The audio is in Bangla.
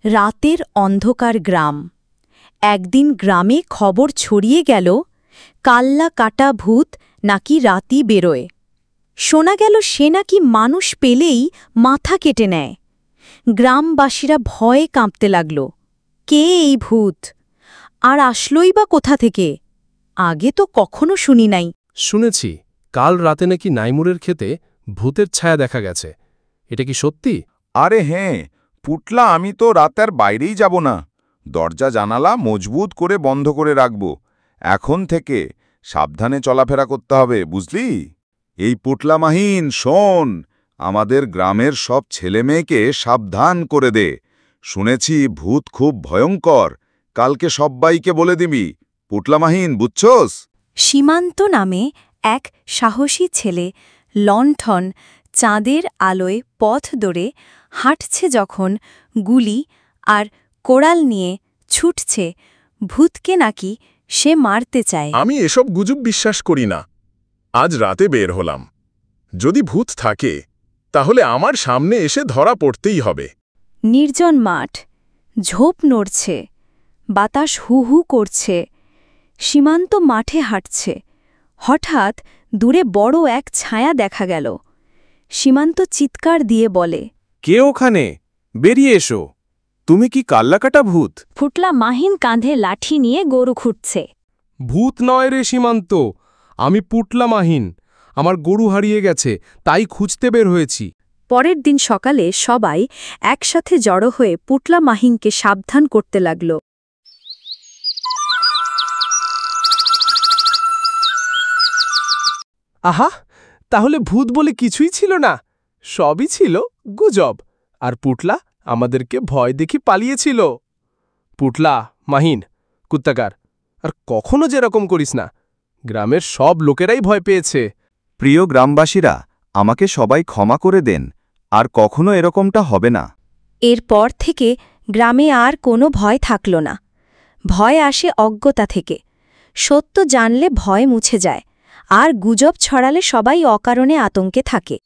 রাতের অন্ধকার গ্রাম। একদিন গ্রামে খবর ছড়িয়ে গেল, কাল্লা কাটা ভূত নাকি রাতি বেরোয়। শোনা গেল সে নাকি মানুষ পেলেই মাথা কেটে নেয়। গ্রামবাসীরা ভয়ে কাঁপতে লাগল। কে এই ভূত? আর আসলই বা কোথা থেকে? আগে তো কখনো শুনি নাই। শুনেছি কাল রাতে নাকি নাইমুরের ক্ষেতে ভূতের ছায়া দেখা গেছে। এটা কি সত্যি? আরে হ্যাঁ পুটলা, আমি তো রাতের বাইরেই যাব না। দরজা জানালা মজবুত করে বন্ধ করে রাখব। এখন থেকে সাবধানে চলাফেরা করতে হবে, বুঝলি? এই পুটলা মাহিন, শোন, আমাদের গ্রামের সব ছেলেমেয়েকে সাবধান করে দে। শুনেছি ভূত খুব ভয়ঙ্কর। কালকে সব্বাইকে বলে দিবি। পুটলা মাহিন, বুঝছস? সীমান্ত নামে এক সাহসী ছেলে লণ্ঠন চাঁদের আলোয় পথ ধরে হাঁটছে, যখন গুলি আর কোড়াল নিয়ে ছুটছে ভূতকে নাকি সে মারতে চায়। আমি এসব গুজব বিশ্বাস করি না। আজ রাতে বের হলাম। যদি ভূত থাকে তাহলে আমার সামনে এসে ধরা পড়তেই হবে। নির্জন মাঠ, ঝোপ নড়ছে, বাতাস হু হু করছে। সীমান্ত মাঠে হাঁটছে। হঠাৎ দূরে বড় এক ছায়া দেখা গেল। সীমান্ত চিৎকার দিয়ে বলে, কে ওখানে? বেরিয়ে এসো। তুমি কি কাল্লাকাটা ভূত? ফুটলা মাহিন কাঁধে লাঠি নিয়ে গরু খুঁটছে। ভূত নয় রে সীমান্ত, আমি পুটলা মাহিন। আমার গরু হারিয়ে গেছে, তাই খুঁজতে বের হয়েছি। পরের দিন সকালে সবাই একসাথে জড়ো হয়ে পুটলা মাহিনকে সাবধান করতে লাগল। আহা, তাহলে ভূত বলে কিছুই ছিল না, সবই ছিল গুজব। আর পুটলা আমাদেরকে ভয় দেখি পালিয়েছিল। পুটলা মাহিন কুত্তাকার, আর কখনো যেরকম করিস না। গ্রামের সব লোকেরাই ভয় পেয়েছে। প্রিয় গ্রামবাসীরা, আমাকে সবাই ক্ষমা করে দেন। আর কখনো এরকমটা হবে না। এরপর থেকে গ্রামে আর কোনো ভয় থাকল না। ভয় আসে অজ্ঞতা থেকে। সত্য জানলে ভয় মুছে যায়, আর গুজব ছড়ালে সবাই অকারণে আতঙ্কে থাকে।